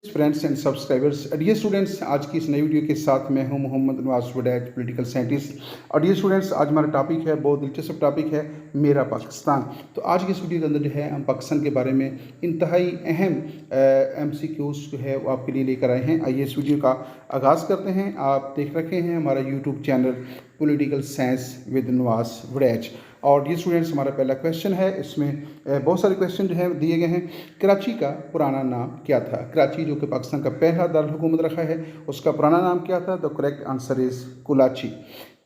Friends and subscribers. Dear students, आज की इस नई वीडियो के साथ मैं हूं मोहम्मद नवाज वडैच, पॉलिटिकल साइंटिस्ट। और डियर स्टूडेंट्स, आज हमारा टॉपिक है, बहुत दिलचस्प टॉपिक है, मेरा पाकिस्तान। तो आज की इस वीडियो के अंदर जो है हम पाकिस्तान के बारे में इंतहाई अहम MCQs जो है वो आपके लिए लेकर आए हैं। आइए इस वीडियो का आगाज़ करते हैं। आप देख रखे हैं हमारा YouTube channel political science with Nawaz Waraich. और डियर स्टूडेंट्स, हमारा पहला क्वेश्चन है, इसमें बहुत सारे क्वेश्चन जो है दिए गए हैं। कराची का पुराना नाम क्या था? कराची जो कि पाकिस्तान का पहला दारुल हुकूमत रखा है, उसका पुराना नाम क्या था? द करेक्ट आंसर इज़ कुलाची।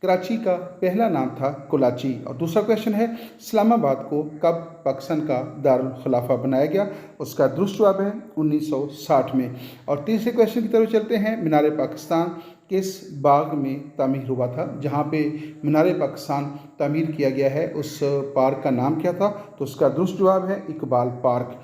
कराची का पहला नाम था कुलाची। और दूसरा क्वेश्चन है, इस्लामाबाद को कब पाकिस्तान का दारुल खिलाफा बनाया गया? उसका दुरुस्त जवाब है 1960 में। और तीसरे क्वेश्चन की तरफ चलते हैं, मीनार पाकिस्तान किस बाग में तामीर हुआ था? जहाँ पे मीनार पाकिस्तान तामीर किया गया है, उस पार्क का नाम क्या था? तो उसका दुरुस्त जवाब है इकबाल पार्क।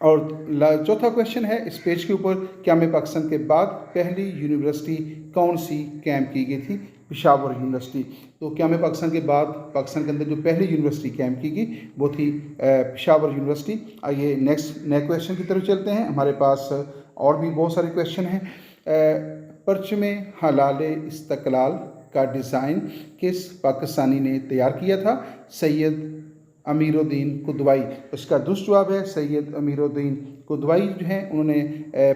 और चौथा क्वेश्चन है इस पेज के ऊपर, क्या में पाकिस्तान के बाद पहली यूनिवर्सिटी कौन सी कैंप की गई थी? पेशावर यूनिवर्सिटी। तो क्या में पाकिस्तान के बाद पाकिस्तान के अंदर जो पहली यूनिवर्सिटी कैंप की गई वो थी पेशावर यूनिवर्सिटी। आइए नेक्स्ट नए क्वेश्चन की तरफ चलते हैं। हमारे पास और भी बहुत सारे क्वेश्चन हैं। परचम हलाल इस्तकलाल का डिज़ाइन किस पाकिस्तानी ने तैयार किया था? सैयद अमीरुद्दीन कुदवाई। उसका दुरुस्त जवाब है सैयद अमीरुद्दीन कुदवाई जो हैं उन्होंने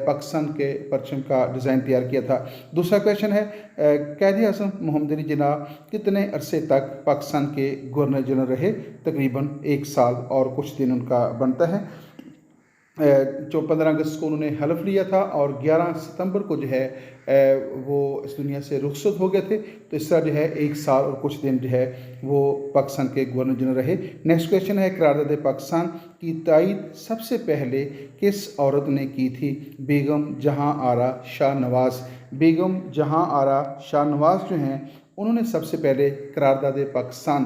पाकिस्तान के परचम का डिज़ाइन तैयार किया था। दूसरा क्वेश्चन है, कैद आज़म मोहम्मद अली जिन्ना कितने अरसे तक पाकिस्तान के गवर्नर जनरल रहे? तकरीबन 1 साल और कुछ दिन उनका बनता है। जो 15 अगस्त को उन्होंने हलफ लिया था और 11 सितंबर को जो है वो इस दुनिया से रुखसत हो गए थे। तो इस तरह जो है 1 साल और कुछ दिन जो है वो पाकिस्तान के गवर्नर जनरल रहे। नेक्स्ट क्वेश्चन है, करारदाद पाकिस्तान की तायीद सबसे पहले किस औरत ने की थी? बेगम जहां आरा शाह नवाज़। बेगम जहां आरा शाह नवाज़ जो हैं उन्होंने सबसे पहले करारदाद पाकिस्तान,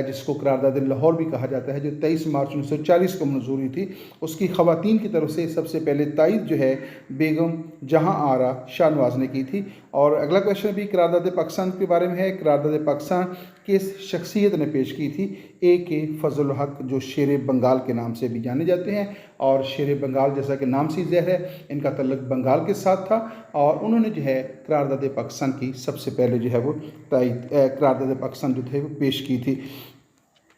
जिसको करारदाद लाहौर भी कहा जाता है, जो 23 मार्च 1940 को मंजूर हुई थी, उसकी ख़वातीन की तरफ से सबसे पहले तायीद जो है बेगम जहां आरा शाह नवाज़ ने की थी। और अगला क्वेश्चन भी करारदाद पाकिस्तान के बारे में है। करारदाद पाकिस्तान किस शख्सियत ने पेश की थी? A.K. फजल हक, जो शेर बंगाल के नाम से भी जाने जाते हैं। और शेर बंगाल जैसा कि नाम से ज़हर है, इनका तल्लुक़ बंगाल के साथ था और उन्होंने जो है करारदाद पाकिस्तान की सबसे पहले जो है वो तायीद करारदाद पाकिस्तान जो थे वो पेश की थी।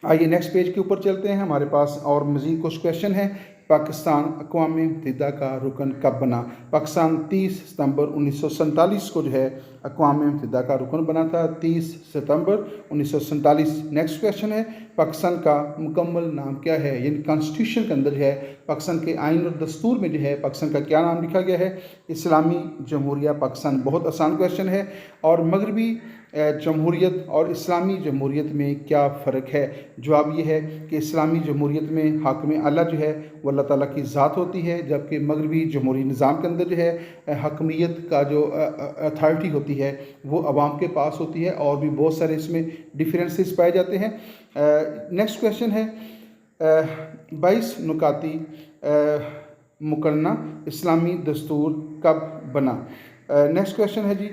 आइए नेक्स्ट पेज के ऊपर चलते हैं। हमारे पास और मज़ीद कुछ क्वेश्चन हैं। पाकिस्तान अक़वाम मुत्तहिदा का रुकन कब बना? पाकिस्तान 30 सितंबर 1947 को जो है अक़वाम मुत्तहिदा का रुकन बना था, 30 सितंबर 1947। नेक्स्ट क्वेश्चन है, पाकिस्तान का मुकम्मल नाम क्या है? यानी कॉन्स्टिट्यूशन के अंदर जो है पाकिस्तान के आइन और दस्तूर में जो है पाकिस्तान का क्या नाम लिखा गया है? इस्लामी जमहूरिया पाकिस्तान। बहुत आसान क्वेश्चन है। और मगरबी जमहूरियत और इस्लामी जमहूरियत में क्या फ़र्क है? जवाब ये है कि इस्लामी जमहूरियत में हाकिम आला जो है वो अल्लाह ताला की ज़ात होती है, जबकि मगरबी जमहूरी निज़ाम के अंदर जो है हकमियत का जो अथॉरिटी होती है वो अवाम के पास होती है। और भी बहुत सारे इसमें डिफरेंसेस पाए जाते हैं। नेक्स्ट क्वेश्चन है, 22 नुकाती मुकन्ना इस्लामी दस्तूर कब बना? नेक्स्ट क्वेश्चन है जी,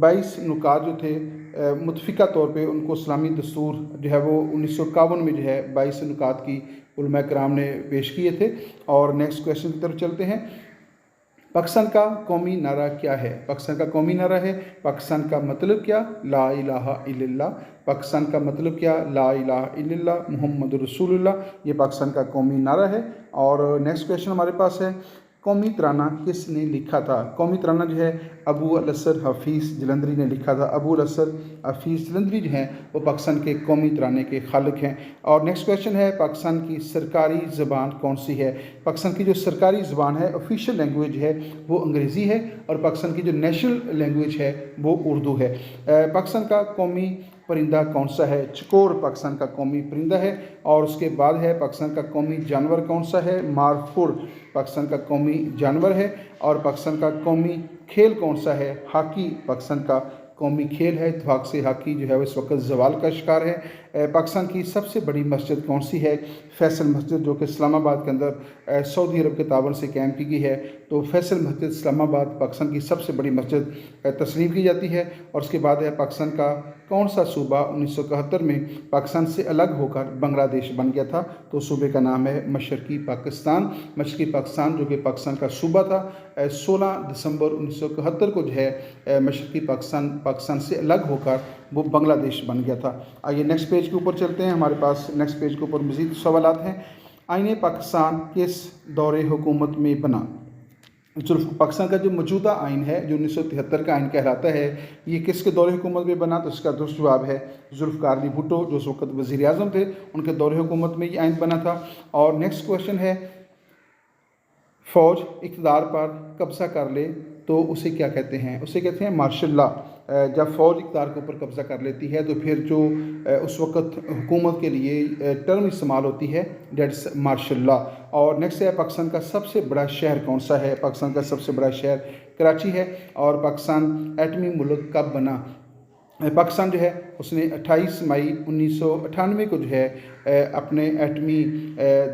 22 नुकात जो थे मुतफ़िका तौर पे उनको इस्लामी दस्तूर जो है वो 1951 में जो है 22 नुकात की उलमा कराम ने पेश किए थे। और नेक्स्ट क्वेश्चन की तरफ चलते हैं, पाकिस्तान का कौमी नारा क्या है? पाकिस्तान का कौमी नारा है, पाकिस्तान का मतलब क्या? ला इलाहा इल्लल्लाह। पाकिस्तान का मतलब क्या? ला इलाहा इल्लल्लाह मुहम्मद रसूलुल्लाह। ये पाकिस्तान का कौमी नारा है। और नेक्स्ट क्वेश्चन हमारे पास है, कौमी तराना किसने लिखा था? कौमी तराना जो है अबू अल-असर हफीज़ जलंधरी ने लिखा था। अबू अल-असर हफीज़ जलंधरी जो हैं वो पाकिस्तान के कौमी तराने के खालिक हैं। और नेक्स्ट क्वेश्चन है, पाकिस्तान की सरकारी ज़बान कौन सी है? पाकिस्तान की जो सरकारी ज़बान है, ऑफिशियल लैंग्वेज है, वो अंग्रेज़ी है। और पाकिस्तान की जो नेशनल लैंग्वेज है वो उर्दू है। पाकिस्तान का कौमी परिंदा कौन सा है? चकोर पाकिस्तान का कौमी परिंदा है। और उसके बाद है, पाकिस्तान का कौमी जानवर कौन सा है? मारफुर पाकिस्तान का कौमी जानवर है। और पाकिस्तान का कौमी खेल कौन सा है? हॉकी पाकिस्तान का कौमी खेल है। इत्तेफाक से हॉकी जो है वो इस वक्त ज़वाल का शिकार है। पाकिस्तान की सबसे बड़ी मस्जिद कौन सी है? फैसल मस्जिद, जो कि इस्लामाबाद के अंदर सऊदी अरब के तावन से कैम की गई है। तो फैसल मस्जिद इस्लामाबाद पाकिस्तान की सबसे बड़ी मस्जिद तस्लीम की जाती है। और उसके बाद है, पाकिस्तान का कौन सा सूबा 1971 में पाकिस्तान से अलग होकर बांग्लादेश बन गया था? तो सूबे का नाम है मशरकी पाकिस्तान। मशरकी पाकिस्तान जो कि पाकिस्तान का सूबा था, 16 दिसंबर 1971 को जो है मशरकी पाकिस्तान से अलग होकर वो बांग्लादेश बन गया था। आइए नेक्स्ट पेज के ऊपर चलते हैं। हमारे पास नेक्स्ट पेज के ऊपर मज़ीद सवालात हैं। आईने पाकिस्तान किस दौरे हुकूमत में बना? पाकिस्तान का जो मौजूदा आइन है, जो 1973 का आइन कहलाता है, ये किसके दौरे हुकूमत में बना? तो इसका दुरुस्त जवाब है जुल्फ़िकार अली भुट्टो, जो उस वक्त वज़ीर आज़म थे, उनके दौरे हुकूमत में ये आइन बना था। और नेक्स्ट क्वेश्चन है, फ़ौज इक़्तिदार पर कब्ज़ा कर ले तो उसे क्या कहते हैं? उसे कहते हैं मार्शल लॉ। जब फ़ौज इक़्तिदार के ऊपर कब्ज़ा कर लेती है तो फिर जो उस वक़्त हुकूमत के लिए टर्म इस्तेमाल होती है, डेट्स मार्शल लॉ। और नेक्स्ट है, पाकिस्तान का सबसे बड़ा शहर कौन सा है? पाकिस्तान का सबसे बड़ा शहर कराची है। और पाकिस्तान एटमी मुल्क कब बना? पाकिस्तान जो है उसने 28 मई 1998 को जो है अपने एटमी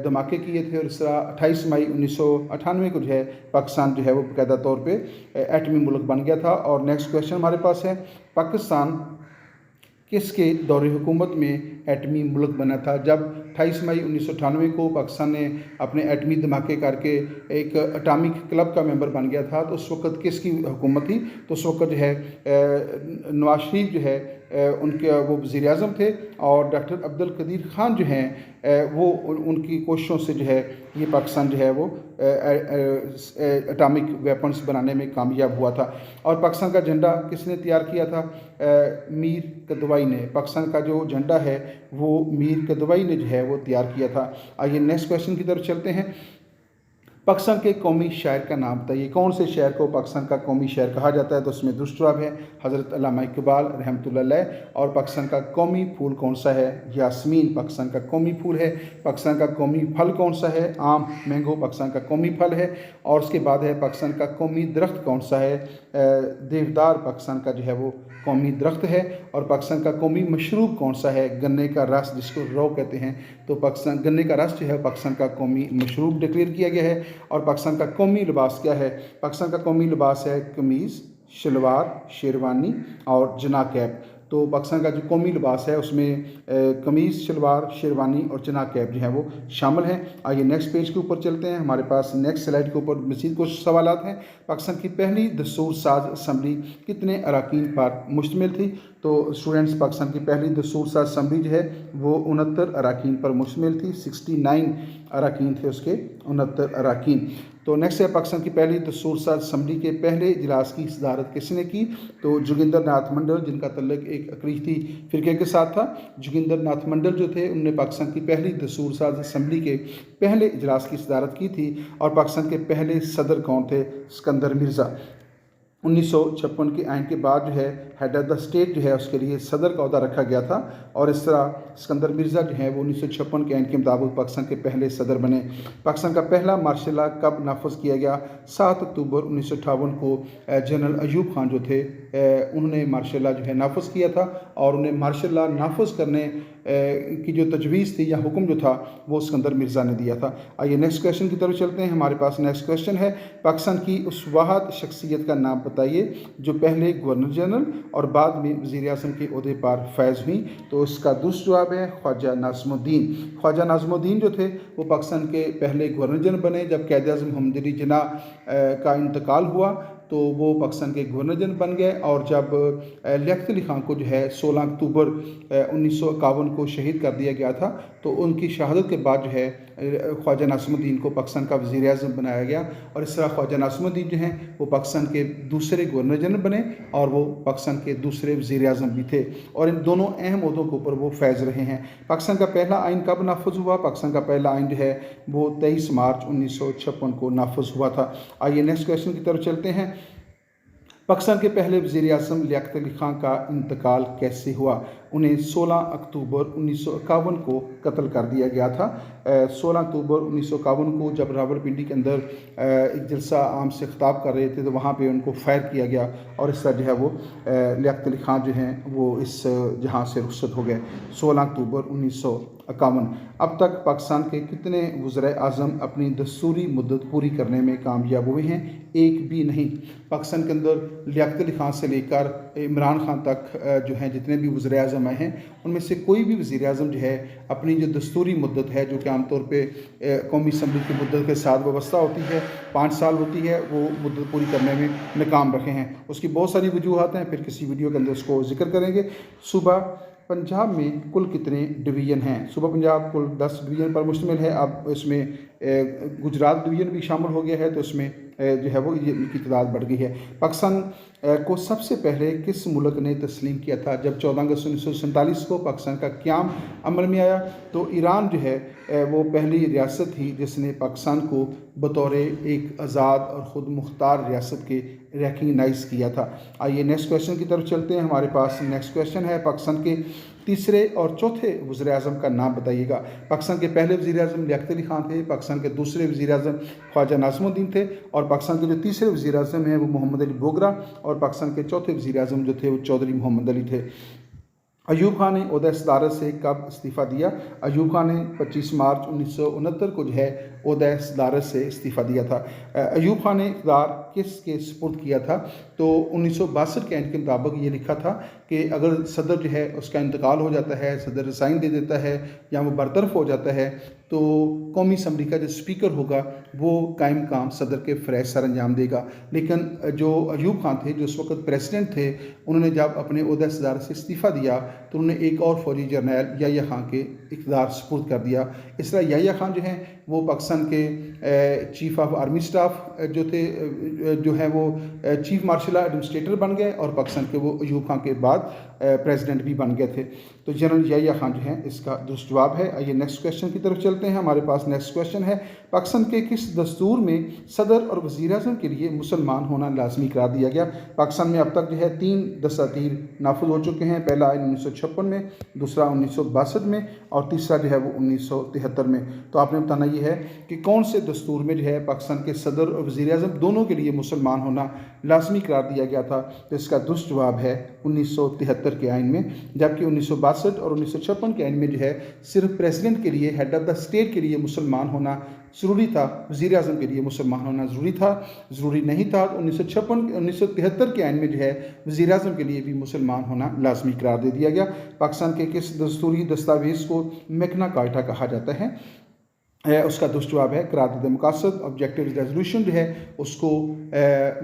धमाके किए थे, और इस तरह 28 मई 1998 को जो है पाकिस्तान जो है वो बाकायदा तौर पे एटमी मुल्क बन गया था। और नेक्स्ट क्वेश्चन हमारे पास है, पाकिस्तान किसके दौरे हुकूमत में एटमी मुल्क बना था? जब 28 मई 1998 को पाकिस्तान ने अपने एटमी धमाके करके एक एटॉमिक क्लब का मेंबर बन गया था, तो उस वक्त किसकी हुकूमत थी? तो उस वक्त जो है नवाज शरीफ जो है उनके वो वज़ीर आज़म थे, और डॉक्टर अब्दुल कदीर ख़ान जो हैं वो उनकी कोशिशों से जो है ये पाकिस्तान जो है वो एटॉमिक वेपन्स बनाने में कामयाब हुआ था। और पाकिस्तान का झंडा किसने तैयार किया था? मीर कदवाई ने। पाकिस्तान का जो झंडा है वो मीर कदवाई ने जो है वो तैयार किया था। आइए नेक्स्ट क्वेश्चन की तरफ चलते हैं। पाकिस्तान के कौमी शायर का नाम बताइए। कौन से शायर को पाकिस्तान का कौमी शायर कहा जाता है? तो उसमें दुरुस्त जवाब है हज़रत अल्लामा इकबाल रहमतुल्लाह अलैह। और पाकिस्तान का कौमी फूल कौन सा है? यास्मीन पाकिस्तान का कौमी फूल है। पाकिस्तान का कौमी फल कौन सा है? आम, मैंगो पाकिस्तान का कौमी फल है। और उसके बाद है पाकिस्तान का कौमी दरख्त कौन सा है? देवदार पाकिस्तान का जो है वो कौमी दरख्त है। और पाकिस्तान का कौमी मशरूब कौन सा है? गन्ने का रस, जिसको रो कहते हैं। तो पाकिस्तान गन्ने का रस जो है पाकिस्तान का कौमी मशरूब डिक्लेयर किया गया है। और पाकिस्तान का कौमी लिबास क्या है? पाकिस्तान का कौमी लिबास है कमीज़, शलवार, शेरवानी और जना कैप। तो पाकिस्तान का जो कौमी लिबास है उसमें कमीज़, शलवार, शेरवानी और जना कैप जो है वो शामिल हैं। आइए नेक्स्ट पेज के ऊपर चलते हैं। हमारे पास नेक्स्ट स्लाइड के ऊपर मज़ीद कुछ सवालात हैं। पाकिस्तान की पहली दस्तूर साज असम्बली कितने अरकान पर मुश्तमिल थी? तो स्टूडेंट्स, पाकिस्तान की पहली दस्तूर साज असम्बली जो है वो 69 अरकान पर मुश्तमिल थी। 69 अरकान थे उसके, 69 अरकान। तो नेक्स्ट है, पाकिस्तान की पहली दस्तूर साज असम्बली के पहले इजलास की सदारत किसने की? तो जोगिंदर नाथ मंडल, जिनका तल्लुक एक अक़लीती फ़िरके के साथ था। जोगिंदर नाथ मंडल जो थे उन्होंने पाकिस्तान की पहली दस्तूर साज असम्बली के पहले इजलास की सदारत की थी। और पाकिस्तान के पहले सदर कौन थे? सिकंदर मिर्ज़ा। 1956 के आइन के बाद जो है हेड ऑफ द स्टेट जो है उसके लिए सदर का ओहदा रखा गया था। और इस तरह सिकंदर मिर्ज़ा जो है वो 1956 के आइन के मुताबिक पाकिस्तान के पहले सदर बने। पाकिस्तान का पहला मार्शल लॉ कब नाफज किया गया? 7 अक्टूबर 1958 को जनरल अयूब खान जो थे उन्होंने मार्शल लॉ जो है नाफज किया था। और उन्हें मार्शल लॉ नाफज करने की जो तजवीज़ थी या हुक्म जो था वो सिकंदर मिर्ज़ा ने दिया था। आइए नेक्स्ट क्वेश्चन की तरफ चलते हैं। हमारे पास नेक्स्ट क्वेश्चन है, पाकिस्तान की उस वाहिद शख्सियत का नाम बताइए जो पहले गवर्नर जनरल और बाद में वज़ीर आज़म के ओहदे पर फैज़ हुई। तो इसका दुरुस्त जवाब है ख्वाजा नाज़मुद्दीन। ख्वाजा नाज़मुद्दीन जो थे वो पाकिस्तान के पहले गवर्नर जनरल बने। जब क़ायद-ए-आज़म मोहम्मद अली जिन्ना का इंतकाल हुआ तो वो पाकिस्तान के गवर्नर जनरल बन गए। और जब लियाक़त अली ख़ान को जो है 16 अक्टूबर 1951 को शहीद कर दिया गया था, तो उनकी शहादत के बाद जो है ख्वाजा नाज़मुद्दीन को पाकिस्तान का वज़ीर आज़म बनाया गया। और इस तरह ख्वाजा नाज़मुद्दीन जो हैं वो पाकिस्तान के दूसरे गवर्नर जनरल बने और वो पाकिस्तान के दूसरे वज़ीर आज़म भी थे। और इन दोनों अहम ओहदों के ऊपर वो फैज़ रहे हैं। पाकिस्तान का पहला आइन कब नाफज हुआ? पाकिस्तान का पहला आइन जो है वो 23 मार्च 1956 को नाफज हुआ था। आइए नेक्स्ट क्वेश्चन की तरफ चलते हैं। पाकिस्तान के पहले वज़ीर आज़म लियाक़त अली ख़ान का इंतकाल कैसे हुआ? उन्हें 16 अक्टूबर 1951 को कत्ल कर दिया गया था। 16 अक्टूबर 1951 को जब रावलपिंडी के अंदर एक जलसा आम से खिताब कर रहे थे तो वहाँ पे उनको फायर किया गया और इस तरह जो है वो लियाकत अली खान जो हैं वो इस जहाँ से रुखसत हो गए 16 अक्टूबर 1951। अब तक पाकिस्तान के कितने वज़ीर आज़म अपनी दस्तूरी मुद्दत पूरी करने में कामयाब हुए हैं? एक भी नहीं। पाकिस्तान के अंदर लियाकत अली खान से लेकर इमरान खान तक जो हैं जितने भी वज़ीर आज़म आए हैं उनमें से कोई भी वज़ीर आज़म जो है अपनी जो दस्तूरी मुद्दत है जो कि आमतौर पर कौमी असम्बली की मुद्दत के साथ व्यवस्था होती है 5 साल होती है, वो मुद्दत पूरी करने में नाकाम रखे हैं। उसकी बहुत सारी वजूहत हैं, फिर किसी वीडियो के अंदर उसको जिक्र करेंगे। सूबा पंजाब में कुल कितने डिवीज़न हैं? सूबा पंजाब कुल 10 डिवीज़न पर मुश्तमिल है। अब इसमें गुजरात डिवीज़न भी शामिल हो गया है तो इसमें जो है वो ये इनकी तादाद बढ़ गई है। पाकिस्तान को सबसे पहले किस मुल्क ने तस्लीम किया था? जब 14 अगस्त 1947 को पाकिस्तान का क़याम अमल में आया तो ईरान जो है वो पहली रियासत थी जिसने पाकिस्तान को बतौर एक आज़ाद और ख़ुद मुख्तार रियासत के रिकगनाइज़ किया था। आइए नेक्स्ट क्वेश्चन की तरफ चलते हैं। हमारे पास नेक्स्ट क्वेश्चन है, पाकिस्तान के तीसरे और चौथे वज़ीर आज़म का नाम बताइएगा। पाकिस्तान के पहले वज़ीर आज़म लियाकत अली खान थे, पाकिस्तान के दूसरे वज़ीर आज़म ख्वाजा नाज़िमुद्दीन थे और पाकिस्तान के जो तीसरे वज़ीर आज़म हैं वो मोहम्मद अली बोगरा और पाकिस्तान के चौथे वज़ीर आज़म जो थे वो चौधरी मोहम्मद अली थे। अयूब खान ने ओहदा सदारत से कब इस्तीफ़ा दिया? अयूब खान ने 25 मार्च 1969 को जो है ओहदा सदारत से इस्तीफ़ा दिया था। अयूब खान ने इक़्तिदार किसके सुपुर्द किया था? तो 1962 के ऐन के मुताबिक ये लिखा था कि अगर सदर जो है उसका इंतकाल हो जाता है, सदर रिज़ाइन दे देता है या वो बरतरफ हो जाता है तो कौमी असम्बली का जो स्पीकर होगा वो कायम काम सदर के फ़रज़ सर अंजाम देगा। लेकिन जो अयूब खान थे जो उस वक्त प्रेसिडेंट थे उन्होंने जब अपने ओहदा सदारत से इस्तीफ़ा दिया तो उन्होंने एक और फ़ौजी जर्नैल याह्या खान के इक़्तिदार सुपुर्द कर दिया। इस तरह याह्या खान जो हैं वो पाकिस्तान के चीफ़ ऑफ आर्मी स्टाफ जो थे जो है वो चीफ़ मार्शल एडमिनिस्ट्रेटर बन गए और पाकिस्तान के वो अयूब खान के बाद प्रेसिडेंट भी बन गए थे। तो जनरल याह्या खान जो हैं इसका दुरुस्त जवाब है। आइए नेक्स्ट क्वेश्चन की तरफ चलते हैं। हमारे पास नेक्स्ट क्वेश्चन है, पाकिस्तान के किस दस्तूर में सदर और वज़ीर आज़म के लिए मुसलमान होना लाजमी करार दिया गया? पाकिस्तान में अब तक जो है 3 दस्तातीर नाफुज हो चुके हैं। पहला आइन 1956 में, दूसरा 1962 में और तीसरा जो है वो 1973 में। तो आपने बताना ये है कि कौन से दस्तूर में जो है पाकिस्तान के सदर और वज़ीर आज़म दोनों के लिए मुसलमान होना लाजमी करार दिया गया था? तो इसका दुरुस्त जवाब है 1973 के आइन में, जबकि 1962 और 1956 के आइन में जो है सिर्फ प्रेसिडेंट के लिए, हेड ऑफ द स्टेट के लिए मुसलमान होना ज़रूरी था, वज़ीर आज़म के लिए मुसलमान होना ज़रूरी नहीं था। 1973 के आइन में जो है वज़ीर आज़म के लिए भी मुसलमान होना लाजमी करार दे दिया गया। पाकिस्तान के किस दस्तूरी दस्तावेज़ को मैग्ना कार्टा कहा जाता है? उसका दुरुस्त जवाब है करारदाद मकासद। ऑब्जेक्टिव रेजोल्यूशन जो है उसको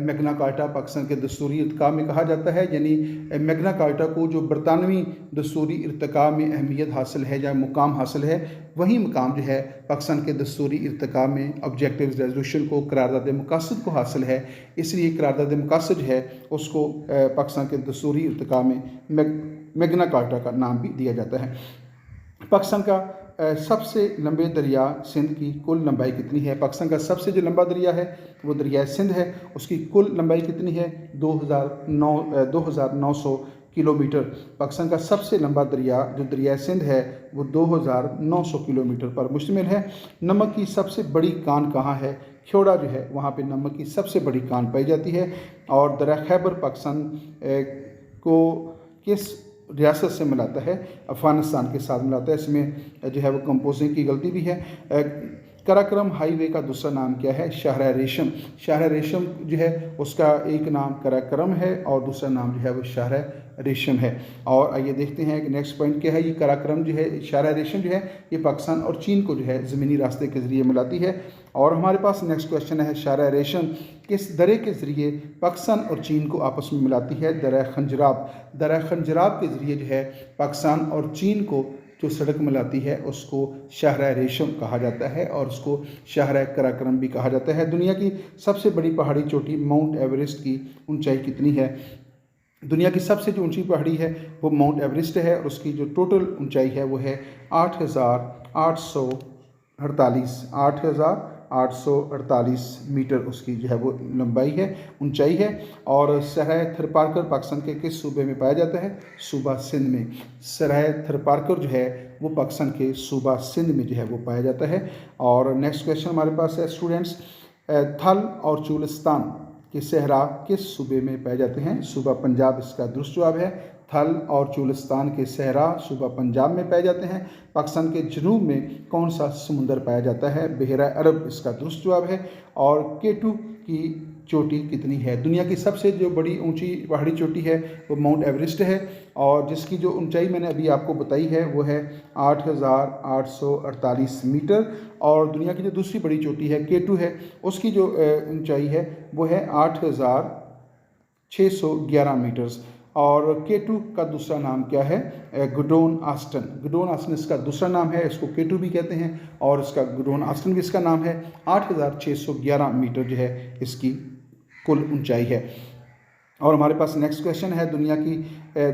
मैग्ना कार्टा पाकिस्तान के दस्तूरी इर्तिका में कहा जाता है। यानी मैग्ना कार्टा को जो बरतानवी दस्तूरी इर्तिका में अहमियत हासिल है या मुकाम हासिल है वही मुकाम जो है पाकिस्तान के दस्तूरी इर्तिका में ऑब्जेक्टिव रेजोल्यूशन को करारदाद मकासद को हासिल है। इसलिए करारदाद मकासद जो है उसको पाकिस्तान के दस्तूरी इर्तिका में मैग्ना कार्टा का नाम भी दिया जाता है। पाकिस्तान का सबसे लंबे दरिया सिंध की कुल लंबाई कितनी है? पाकिस्तान का सबसे जो लंबा दरिया है वो दरिया सिंध है। उसकी कुल लंबाई कितनी है? 2900 किलोमीटर। पाकिस्तान का सबसे लंबा दरिया जो दरिया सिंध है वो 2900 किलोमीटर पर मुश्तमिल है। नमक की सबसे बड़ी कान कहाँ है? ख्योड़ा जो है वहाँ पे नमक की सबसे बड़ी कान पाई जाती है। और दरिया खैबर पाकिस्तान को किस रियासत से मिलाता है? अफ़गानिस्तान के साथ मिलाता है। इसमें जो है वो कंपोजिंग की गलती भी है। कराक्रम हाईवे का दूसरा नाम क्या है? शाहरा रेशम। शाहरा रेशम जो है उसका एक नाम कराक्रम है और दूसरा नाम जो है वो शाहरा रेशम है। और आइए देखते हैं कि नेक्स्ट पॉइंट क्या है। ये कराक्रम जो है, शाहरा रेशम जो है ये पाकिस्तान और चीन को जो है ज़मीनी रास्ते के ज़रिए मिलाती है। और हमारे पास नेक्स्ट क्वेश्चन है, शाहरा रेशम किस दरे के ज़रिए पाकिस्तान और चीन को आपस में मिलाती है? दरिया खंजराब। दरिया खंजराब के ज़रिए जो है पाकिस्तान और चीन को जो सड़क मिलाती है उसको शाहरा रेशम कहा जाता है और उसको शाहरा कराक्रम भी कहा जाता है। दुनिया की सबसे बड़ी पहाड़ी चोटी माउंट एवरेस्ट की ऊंचाई कितनी है? दुनिया की सबसे जो ऊंची पहाड़ी है वो माउंट एवरेस्ट है और उसकी जो टोटल ऊंचाई है वो है 8,848 848 मीटर उसकी जो है वो लंबाई है, ऊंचाई है। और सरह थरपारकर पाकिस्तान के किस सूबे में पाया जाता है? सूबा सिंध में। सरह थरपारकर जो है वो पाकिस्तान के सूबा सिंध में जो है वो पाया जाता है। और नेक्स्ट क्वेश्चन हमारे पास है स्टूडेंट्स, थल और चुलिस्तान के सहरा किस सूबे में पाए जाते हैं? सूबा पंजाब इसका दुरुस्त जवाब है। थल और चुलिस्तान के सहरा सूबा पंजाब में पाए जाते हैं। पाकिस्तान के जनूब में कौन सा समुंदर पाया जाता है? बहरा अरब इसका दुरुस्त जवाब है। और केटू की चोटी कितनी है? दुनिया की सबसे जो बड़ी ऊंची पहाड़ी चोटी है वो माउंट एवरेस्ट है, और जिसकी जो ऊंचाई मैंने अभी आपको बताई है वो है 8,848 मीटर। और दुनिया की जो दूसरी बड़ी चोटी है केटू है, उसकी जो ऊंचाई है वो है 8,611 मीटर्स। और केटू का दूसरा नाम क्या है? गुडोन आस्टन। गुडोन आस्टन इसका दूसरा नाम है, इसको केटू भी कहते हैं और इसका गुडोन आस्टन भी इसका नाम है। 8,611 मीटर जो है इसकी कुल ऊंचाई है। और हमारे पास नेक्स्ट क्वेश्चन है, दुनिया की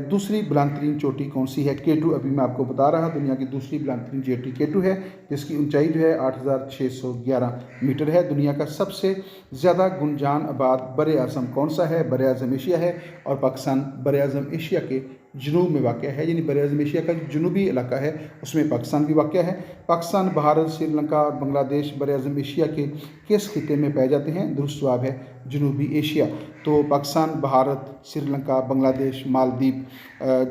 दूसरी बुलंदतरीन चोटी कौन सी है? केटू। अभी मैं आपको बता रहा, दुनिया की दूसरी बुलंदतरीन चोटी केटू है, जिसकी ऊंचाई जो है 8,611 मीटर है। दुनिया का सबसे ज़्यादा गुंजान आबाद बर आज़म कौन सा है? बर आज़म एशिया है, और पाकिस्तान बर आज़म एशिया के जनूब में वाक़ है, यानी बर आज़म एशिया का जो जनूबी इलाका है उसमें पाकिस्तान भी वाक़ है। पाकिस्तान, भारत, श्रीलंका और बांग्लादेश बर आज़म एशिया के किस खिते में पाए जाते हैं? दुरुस्त जवाब है जनूबी एशिया। तो पाकिस्तान, भारत, श्रीलंका, बांग्लादेश, मालदीव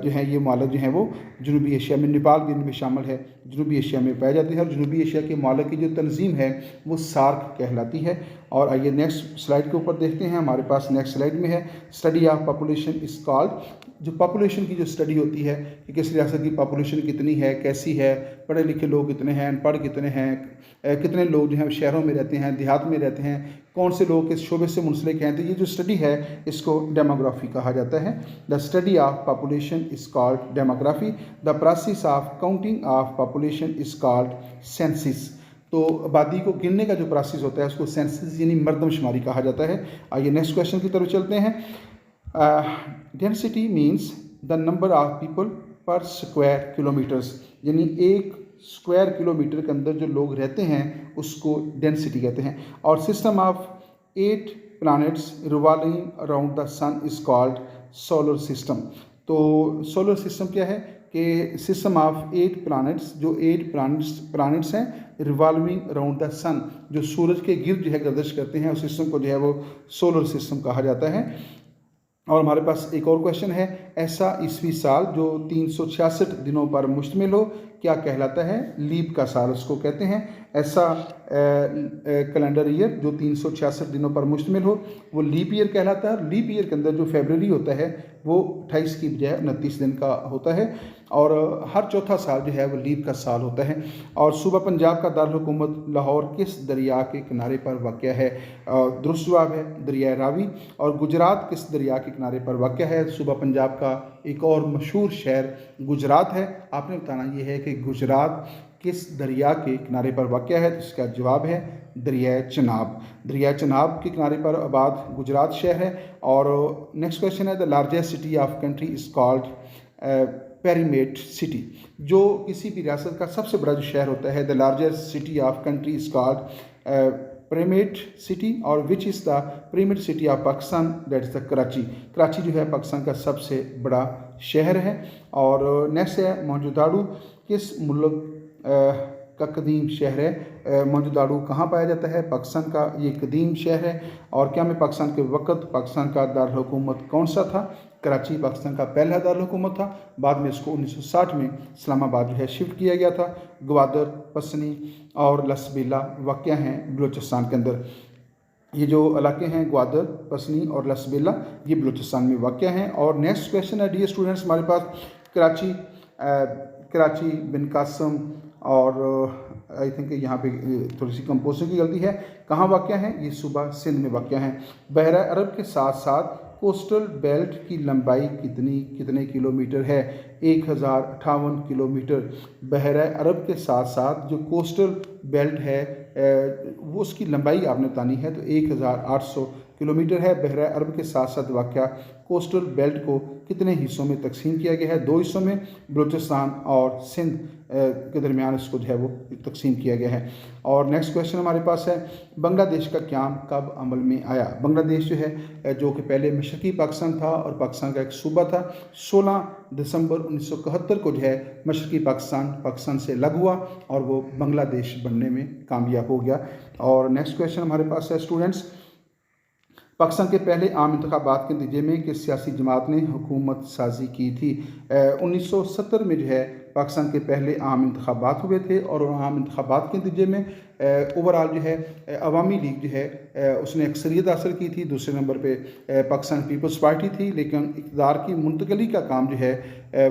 जो हैं ये मालक जो हैं वो जनूबी एशिया में, नेपाल भी इनमें शामिल है, जनूबी एशिया में पाए जाते हैं। और जनूबी एशिया के मालक की जो तंजीम है वो सार्क कहलाती है। और आइए नेक्स्ट स्लाइड के ऊपर देखते हैं। हमारे पास नेक्स्ट स्लाइड में है study of population is called. जो पॉपुलेशन की जो स्टडी होती है कि किस रियासत की पॉपुलेशन कितनी है, कैसी है, पढ़े लिखे लोग कितने हैं, अनपढ़ कितने हैं, कितने लोग जो हैं शहरों में रहते हैं, देहात में रहते हैं, कौन से लोग किस शोबे से मुंसलिक हैं, तो ये जो स्टडी है इसको डेमोग्राफी कहा जाता है। The study of population is called demography. The process of counting of population is called census. तो आबादी को गिनने का जो प्रोसेस होता है उसको सेंसिस यानी मर्दमशुमारी कहा जाता है। आइए नेक्स्ट क्वेश्चन की तरफ चलते हैं। Density means the number of people पर स्क्वायर किलोमीटर्स, यानी एक स्क्वायर किलोमीटर के अंदर जो लोग रहते हैं उसको डेंसिटी कहते हैं। और system of 8 planets revolving around the sun is called solar system. तो सोलर सिस्टम क्या है कि सिस्टम ऑफ 8 प्लैनेट्स, जो 8 प्लैनेट्स हैं रिवॉल्विंग अराउंड द सन, जो सूरज के गिर्द जो है गर्दिश करते हैं, उस सिस्टम को जो है वो सोलर सिस्टम कहा जाता है। और हमारे पास एक और क्वेश्चन है, ऐसा ईस्वी साल जो 366 दिनों पर मुश्तमिल हो क्या कहलाता है? लीप का साल उसको कहते हैं। ऐसा कैलेंडर ईयर जो 366 दिनों पर मुश्तमिल हो वो लीप ईयर कहलाता है। लीप ईयर के अंदर जो फरवरी होता है वो 28 की बजाय 29 दिन का होता है, और हर चौथा साल जो है वो लीप का साल होता है। और सूबा पंजाब का दारुल लाहौर किस दरिया के किनारे पर वाक़ है? दुरुस्त जवाब है दरिया रावी। और गुजरात किस दरिया के किनारे पर वाक़ है? सूबा पंजाब का एक और मशहूर शहर गुजरात है। आपने बताना ये है कि गुजरात किस दरिया के किनारे पर वाक़ है? तो इसका जवाब है दरिया चनाब। दरिया चनाब के किनारे पर आबाद गुजरात शहर है। और नेक्स्ट क्वेश्चन है, the largest city of country is called primate city. जो किसी भी रियासत का सबसे बड़ा जो शहर होता है, the largest city of country is called primate city. और which is the primate city of Pakistan? That is the Karachi. Karachi जो है पाकिस्तान का सबसे बड़ा शहर है। और नेक्स्ट है, मोहनजोदाड़ो किस मुल्क का कदीम शहर है? मोहनजोदाड़ो कहाँ पाया जाता है? पाकिस्तान का ये कदीम शहर है। और क्या में पाकिस्तान के वक़्त पाकिस्तान का दारुल हुकूमत कौन सा था? कराची पाकिस्तान का पहला दारुल हुकूमत था। बाद में इसको 1960 में इस्लामाबाद जो है शिफ्ट किया गया था। ग्वादर, पसनी और लसबेला वाक़या हैं बलूचिस्तान के अंदर। ये जो इलाके हैं ग्वादर, पसनी और लसबेला ये बलूचिस्तान में वाक़या हैं। और नेक्स्ट क्वेश्चन है डियर स्टूडेंट्स हमारे पास, कराची बिन कासम और आई थिंक यहाँ पे थोड़ी सी कंपोजिशन की गलती है, कहाँ वाक़या है? ये सूबा सिंध में वाक़या है। बहरा अरब के साथ साथ कोस्टल बेल्ट की लंबाई कितने किलोमीटर है? 1058 किलोमीटर। बहरा अरब के साथ साथ जो कोस्टल बेल्ट है वो उसकी लंबाई आपने बतानी है, तो 1800 किलोमीटर है। बहरा अरब के साथ साथ वाक़या कोस्टल बेल्ट को कितने हिस्सों में तकसीम किया गया है? 2 हिस्सों में, बलूचिस्तान और सिंध के दरमियान इसको जो है वो तकसीम किया गया है। और नेक्स्ट क्वेश्चन हमारे पास है, बांग्लादेश का क़याम कब अमल में आया? बांग्लादेश जो है जो कि पहले मशरक़ी पाकिस्तान था और पाकिस्तान का एक सूबा था, 16 दिसंबर 1971 को जो है मशरक़ी पाकिस्तान से अलग हुआ और वो बांग्लादेश बनने में कामयाब हो गया। और नेक्स्ट क्वेश्चन हमारे पास है स्टूडेंट्स, पाकिस्तान के पहले आम इंतखाबात के नतीजे में किस सियासी जमात ने हुकूमत साजी की थी? 1970 में जो है पाकिस्तान के पहले आम इंतखाबात हुए थे और आम इंतखाबात के नतीजे में ओवरऑल जो है अवामी लीग जो है उसने अक्सरियत हासिल की थी। दूसरे नंबर पे पाकिस्तान पीपल्स पार्टी थी, लेकिन इक़्तिदार की मुंतकली का काम जो है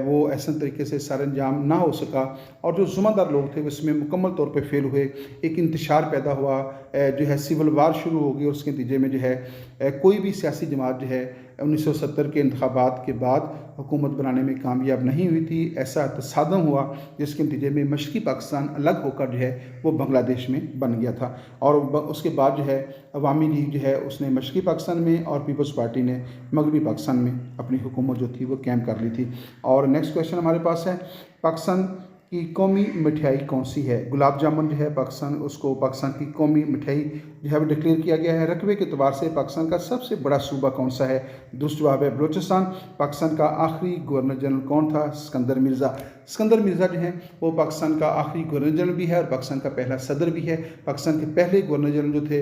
वो ऐसे तरीके से सर अंजाम ना हो सका और जो ज़िम्मेदार लोग थे उसमें मुकम्मल तौर पे फेल हुए। एक इंतशार पैदा हुआ, जो है सिविल वार शुरू हो गई और उसके नतीजे में जो है कोई भी सियासी जमात जो है 1970 के इंतखाबात के बाद हुकूमत बनाने में कामयाब नहीं हुई थी। ऐसा तसादम हुआ जिसके नतीजे में मशरक़ी पाकिस्तान अलग होकर जो है वो बांग्लादेश में बन गया था और उसके बाद जो है अवामी लीग जो है उसने मशरक़ी पाकिस्तान में और पीपल्स पार्टी ने मगरबी पाकिस्तान में अपनी हुकूमत जो थी वो कायम कर ली थी। और नेक्स्ट क्वेश्चन हमारे पास है, पाकिस्तान की कौमी मिठाई कौन सी है? गुलाब जामुन जो है उसको पाकिस्तान की कौमी मिठाई जो है वो डिक्लेयर किया गया है। रकबे के अतबार से पाकिस्तान का सबसे बड़ा सूबा कौन सा है? दुरुस्त जवाब है बलूचिस्तान। पाकिस्तान का आखिरी गवर्नर जनरल कौन था? सिकंदर मिर्ज़ा। सिकंदर मिर्ज़ा जो है वो पाकिस्तान का आखिरी गवर्नर जनरल भी है और पाकिस्तान का पहला सदर भी है। पाकिस्तान के पहले गवर्नर जनरल जो थे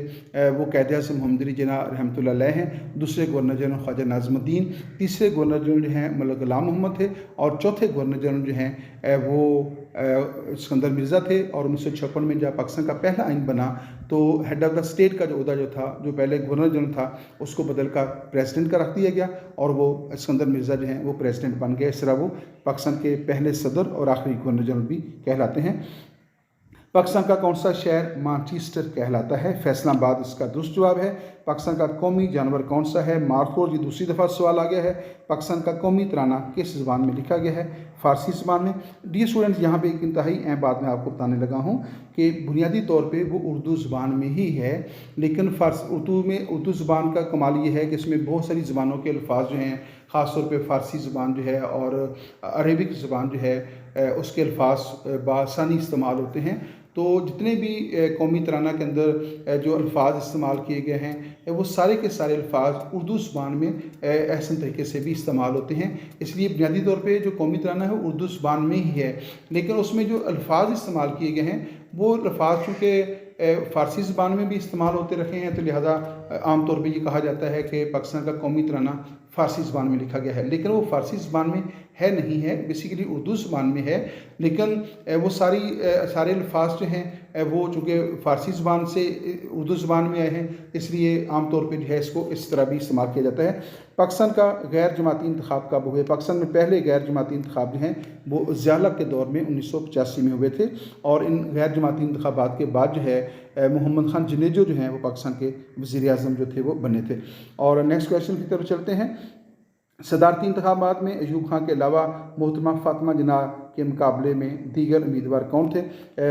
वो क़ायद आज़म मोहम्मद अली जिन्ना रहमतुल्लाह अलैह हैं। दूसरे गवर्नर जनरल ख्वाजा नाज़मुद्दीन, तीसरे गवर्नर जनरल जो हैं मलिक ग़ुलाम मोहम्मद थे और चौथे गवर्नर जनरल जो हैं वो सिकंदर मिर्ज़ा थे। और 1956 में जब पाकिस्तान का पहला आइन बना तो हेड ऑफ़ द स्टेट का जो ओहदा जो था, जो पहले गवर्नर जनरल था, उसको बदल कर प्रेसिडेंट का रख दिया गया और वो सिकंदर मिर्ज़ा जो हैं वो प्रेसिडेंट बन गए। इस तरह वो पाकिस्तान के पहले सदर और आखिरी गवर्नर जनरल भी कहलाते हैं। पाकिस्तान का कौन सा शहर मानचेस्टर कहलाता है? फैसलाबाद इसका दुरुस्त जवाब है। पाकिस्तान का कौमी जानवर कौन सा है? मारखोर। ये दूसरी दफ़ा सवाल आ गया है। पाकिस्तान का कौमी तराना किस ज़बान में लिखा गया है? फ़ारसी ज़बान में। डियर स्टूडेंट्स, यहाँ पे एक इंतहाई अहम बात मैं आपको बताने लगा हूँ कि बुनियादी तौर पे वो उर्दू ज़बान में ही है, लेकिन उर्दू ज़बान का कमाल ये है कि इसमें बहुत सारी ज़बानों के अल्फाज जो हैं, ख़ास तौर पे फ़ारसी ज़बान जो है और अरेबिक ज़बान जो है उसके अल्फाज बआसानी इस्तेमाल होते हैं। तो जितने भी कौमी तराना के अंदर जो अल्फाज इस्तेमाल किए गए हैं वो सारे के सारे अल्फाज उर्दू ज़बान में ऐसे तरीके से भी इस्तेमाल होते हैं। इसलिए बुनियादी तौर पे जो कौमी तराना है वो उर्दू ज़बान में ही है, लेकिन उसमें जो अल्फाज इस्तेमाल किए गए हैं वो अल्फाज चूँकि फ़ारसी ज़बान में भी इस्तेमाल होते रहे हैं तो लिहाजा आम तौर पे ये कहा जाता है कि पाकिस्तान का कौमी तराना फ़ारसी ज़बान में लिखा गया है, लेकिन वो फ़ारसी ज़बान में है नहीं है, बेसिकली उर्दू ज़बान में है। लेकिन वो सारे अल्फाज जो हैं वो चूँकि फ़ारसी ज़बान से उर्दू ज़बान में आए हैं, इसलिए आम तौर पे जो है इसको इस तरह भी इस्तेमाल किया जाता है। पाकिस्तान का गैर जमाती इंतखाब कब हुए? पाकिस्तान में पहले गैर जमाती इंतखाब जो हैं वो ज़िया के दौर में 1985 में हुए थे और इन गैर जमाती इंतखाबात के बाद जो है मोहम्मद खान जिन्नेजो जो हैं वो पाकिस्तान के वज़ीर आज़म जो थे वो बने थे। और नेक्स्ट क्वेश्चन की तरफ चलते हैं। सदारती इंतखाबात में अयूब खान के अलावा मोहतरमा फ़ातिमा जिन्ना के मुकाबले में दीगर उम्मीदवार कौन थे?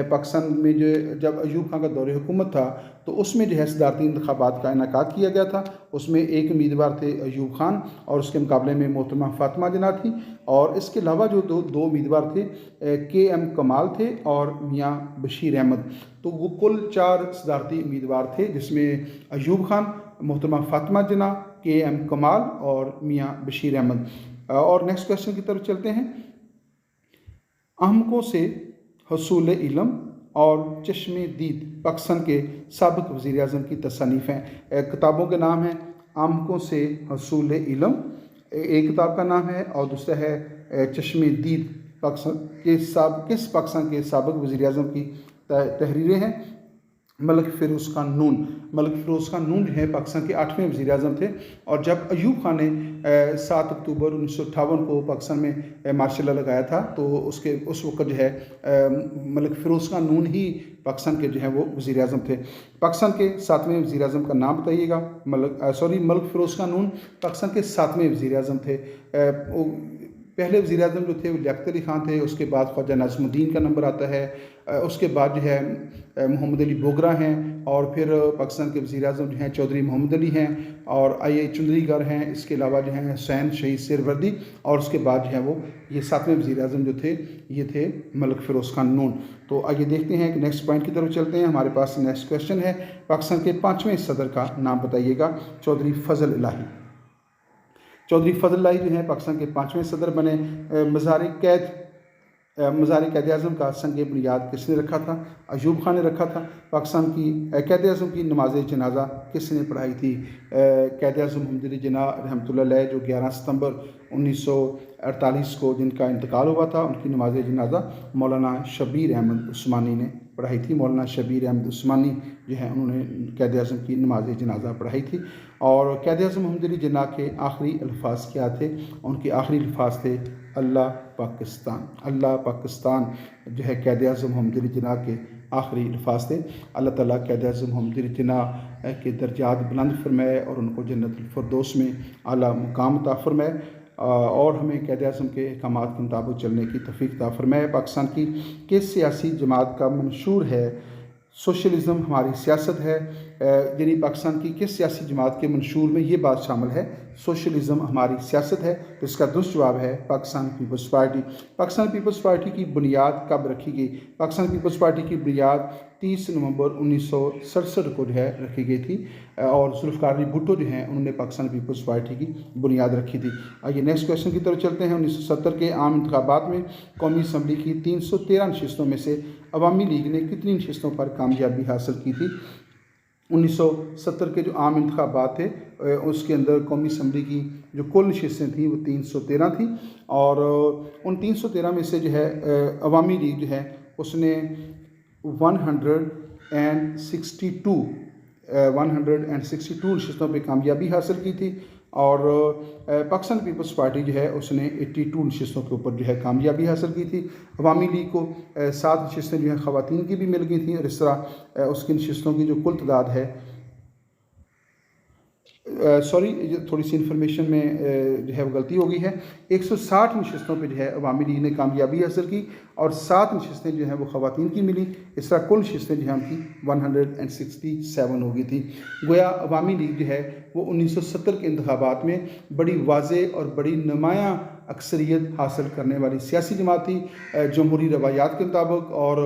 पाकिस्तान में जो जब अयूब खान का दौरे हुकूमत था तो उसमें जो है सदारती इंतखाबात का इनेकाद किया गया था। उसमें एक उम्मीदवार थे अयूब खान और उसके मुकाबले में मोहतरमा फ़ातिमा जिन्ना थी और इसके अलावा जो दो उम्मीदवार थे KM कमाल थे और मियाँ बशीर अहमद। तो वो कुल 4 सदारती उम्मीदवार थे जिसमें अयूब खान, मोहतरमा फ़ातिमा जिन्ना, KM कमाल और मियाँ बशीर अहमद। और नेक्स्ट क्वेश्चन की तरफ चलते हैं। अहमकों से हसूल इल्म और चश्मे दीद पाकिस्तान के साबिक़ वज़ीर आज़म की तसनीफ़ हैं। किताबों के नाम हैं अहमकों से हसूल इल्म एक किताब का नाम है और दूसरा है चश्मे दीद किस पाकिस्तान के साबिक़ वज़ीर आज़म की तहरीरें हैं। मलिक फ़िरोज़ ख़ान नून। मलिक फ़िरोज़ ख़ान नून जो है पाकिस्तान के 8वें वज़ीर आज़म थे और जब अयूब खान ने 7 अक्टूबर 1958 को पाकिस्तान में मार्शल लॉ लगाया था तो उस वक्त जो है मलिक फ़िरोज़ ख़ान नून ही पाकिस्तान के जो है वो वज़ीर आज़म थे। पाकिस्तान के 7वें वज़ीर आज़म का नाम बताइएगा। मलिक फ़िरोज़ ख़ान नून पाकिस्तान के 7वें वज़ीर आज़म थे। पहले वज़ीर आज़म जो थे वो लियाक़त अली ख़ान थे, उसके बाद ख्वाजा नाज़िमुद्दीन का नंबर आता है, उसके बाद जो है मोहम्मद अली बोगरा हैं, और फिर पाकिस्तान के वज़ीर आज़म जो हैं चौधरी मोहम्मद अली हैं, और आई चुंदरीगर हैं, इसके अलावा जो हैं हुसैन शहीद शेरवर्दी, और उसके बाद जो है वो ये 7वें वज़ीर आज़म जो थे ये थे मलिक फ़िरोज़ ख़ान नून। तो आइए देखते हैं कि नेक्स्ट पॉइंट की तरफ चलते हैं। हमारे पास नेक्स्ट क्वेश्चन है, पाकिस्तान के 5वें सदर का नाम बताइएगा। चौधरी फ़ज़ल इलाही। चौधरी फ़ज़ल इलाही जो हैं पाकिस्तान के 5वें सदर बने। मज़ार क़ैद आज़म का संग बुनियाद किसने रखा था? अयूब खान ने रखा था। पाकिस्तान की क़ैद आज़म की नमाज जनाजा किसने पढ़ाई थी? क़ैद आज़म मोहम्मद अली जिन्ना रहमतुल्लाह अलैह जो 11 सितंबर 1948 को जिनका इंतकाल हुआ था, उनकी नमाज जनाजा मौलाना शबीर अहमद उस्मानी ने पढ़ाई थी। मौलाना शबीर अहमद उस्मानी जो है उन्होंने क़ैद आज़म की नमाज जनाजा पढ़ाई थी। और क़ैद आज़म मोहम्मद अली जिन्ना के आखिरी अल्फाज क्या थे? उनके आखिरी अल्फाज थे अल्लाह पाकिस्तान। अल्लाह पाकिस्तान जो है क़ैद आज़म मोहम्मद अली जिन्ना के आखिरी अल्फाज थे। अल्लाह ताला क़ैद आज़म मोहम्मद अली जिन्ना के दर्जात बुलंद फरमाए और उनको जन्नतुल फ़िरदौस में आला मुकाम अता फरमाए, और हमें क़ैद आज़म के अहकामात के मुताबिक चलने की तौफ़ीक़ अता फरमाए। पाकिस्तान की किस सियासी जमात का मंशूर है सोशलिज़म हमारी सियासत है? यानी पाकिस्तान की किस सियासी जमात के मंशूर में ये बात शामिल है सोशलिज़म हमारी सियासत है? तो इसका दुरुस्त जवाब है पाकिस्तान पीपल्स पार्टी। पाकिस्तान पीपल्स पार्टी की बुनियाद कब रखी गई? पाकिस्तान पीपल्स पार्टी की बुनियाद 30 नवंबर 1967 को जो है रखी गई थी, और जुल्फ़िकार अली भुट्टो जो हैं उन्होंने पाकिस्तान पीपल्स पार्टी की बुनियाद रखी थी। आइए नेक्स्ट क्वेश्चन की तरफ चलते हैं। 1970 के आम इंतखाबात में कौमी असम्बली की 313 नशिस्तों में से अवामी लीग ने कितनी नशिस्तों पर कामयाबी हासिल की थी? 1970 के जो आम इंतखाबात थे उसके अंदर कौमी असम्बली की जो कुल नशिस्तें थी वो 313 थी, और उन 313 में से जो है अवामी लीग जो है उसने 162 नशिस्तों पर कामयाबी हासिल की थी, और पाकिस्तान पीपल्स पार्टी जो है उसने 82 नशिस्तों के ऊपर जो है कामयाबी हासिल की थी। अवामी लीग को 7 नशिस्तें जो हैं ख़वातीन की भी मिल गई थी, और इस तरह उसकी नशिस्तों की जो कुल तादाद है थोड़ी सी इन्फॉर्मेशन में जो है वो गलती हो गई है। 160 नशिस्तों पे जो है अवामी लीग ने कामयाबी हासिल की, और 7 नशिस्तें जो हैं वो ख़वातीन की मिली। इस तरह कुल नशिस्तें जो हैं उनकी 167 हो गई थी। गोया अवामी लीग जो है वो 1970 के इंतखाबात में बड़ी वाज़ेह और बड़ी नुमायाँ अक्सरियत हासिल करने वाली सियासी जमात थी जमहूरी रवायात के मुताबिक, और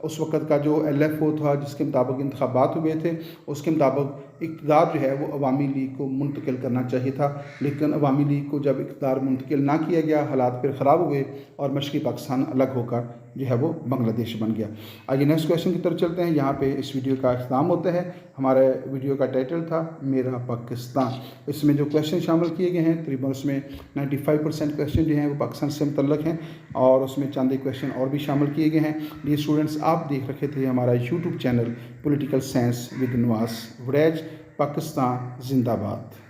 उस वक़्त का जो LFO था जिसके मुताबिक इंतखाबात हुए थे उसके मुताबिक इक़्तिदार जो है वो अवामी लीग को मुंतकिल करना चाहिए था, लेकिन अवामी लीग को जब इक़्तिदार मुंतकिल ना किया गया हालात फिर ख़राब हुए और मशरक़ी पाकिस्तान अलग होकर जो है वो बांग्लादेश बन गया। आइए नेक्स्ट क्वेश्चन की तरफ चलते हैं। यहाँ पे इस वीडियो का इख्तिताम होता है। हमारे वीडियो का टाइटल था मेरा पाकिस्तान। इसमें जो क्वेश्चन शामिल किए गए हैं तकरीबन उसमें 95% क्वेश्चन जो हैं वो पाकिस्तान से मुतल्लक़ हैं, और उसमें चंद एक क्वेश्चन और भी शामिल किए गए हैं। ये स्टूडेंट्स आप देख रखे थे हमारा YouTube channel political science with Nawaz Waraich. Pakistan जिंदाबाद।